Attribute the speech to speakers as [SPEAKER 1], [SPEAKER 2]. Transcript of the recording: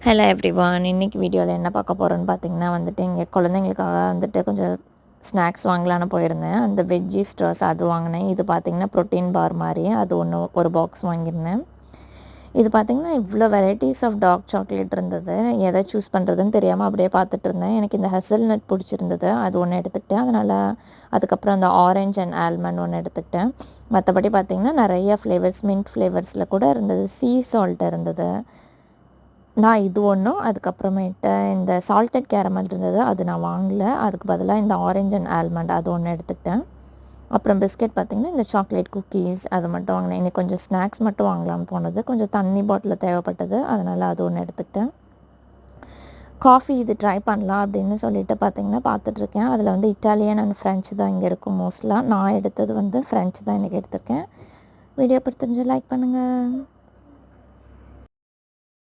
[SPEAKER 1] Hello everyone. இன்னைக்கு வீடியோவில் என்ன பார்க்க போகிறோன்னு பார்த்தீங்கன்னா வந்துட்டு இங்கே குழந்தைங்களுக்காக வந்துட்டு கொஞ்சம் ஸ்நாக்ஸ் வாங்கலான்னு போயிருந்தேன். அந்த வெஜ்ஜி ஸ்ட்ராஸ் அது வாங்கினேன். இது பார்த்தீங்கன்னா ப்ரோட்டீன் பார் மாதிரி அது ஒன்று ஒரு பாக்ஸ் வாங்கியிருந்தேன். இது பார்த்தீங்கன்னா இவ்வளோ வெரைட்டிஸ் ஆஃப் டார்க் சாக்லேட் இருந்தது. எதை சூஸ் பண்ணுறதுன்னு தெரியாமல் அப்படியே பார்த்துட்டு இருந்தேன். எனக்கு இந்த ஹெசல்நட் பிடிச்சிருந்தது, அது ஒன்று எடுத்துக்கிட்டேன். அதனால் அதுக்கப்புறம் அந்த ஆரஞ்ச் அண்ட் ஆல்மண்ட் ஒன்று எடுத்துக்கிட்டேன். மற்றபடி பார்த்தீங்கன்னா நிறைய ஃப்ளேவர்ஸ், மின்ட் ஃப்ளேவர்ஸில் கூட இருந்தது, சீ சால்ட் இருந்தது. நான் இது ஒன்றும், அதுக்கப்புறமேட்டு இந்த சால்டட் கேரமல் இருந்தது, அது நான் வாங்கல. அதுக்கு பதிலாக இந்த ஆரஞ்ச் அண்ட் ஆல்மண்ட் அது ஒன்று எடுத்துக்கிட்டேன். அப்புறம் பிஸ்கெட் பார்த்திங்கன்னா இந்த சாக்லேட் குக்கீஸ் அது மட்டும் வாங்கினேன். இன்னைக்கு கொஞ்சம் ஸ்நாக்ஸ் மட்டும் வாங்கலாம்னு போனது, கொஞ்சம் தண்ணி பாட்டில் தேவைப்பட்டது, அதனால் அது ஒன்று எடுத்துக்கிட்டேன். காஃபி இது ட்ரை பண்ணலாம் அப்படின்னு சொல்லிட்டு பார்த்திங்கன்னா பார்த்துட்ருக்கேன். அதில் வந்து இட்டாலியன் அண்ட் ஃப்ரெஞ்சு தான் இங்கே இருக்கும் மோஸ்ட்லாக. நான் எடுத்தது வந்து ஃப்ரெஞ்சு தான் இன்றைக்கி எடுத்திருக்கேன். வீடியோ பிடிச்சிருந்துச்சு லைக் பண்ணுங்கள்.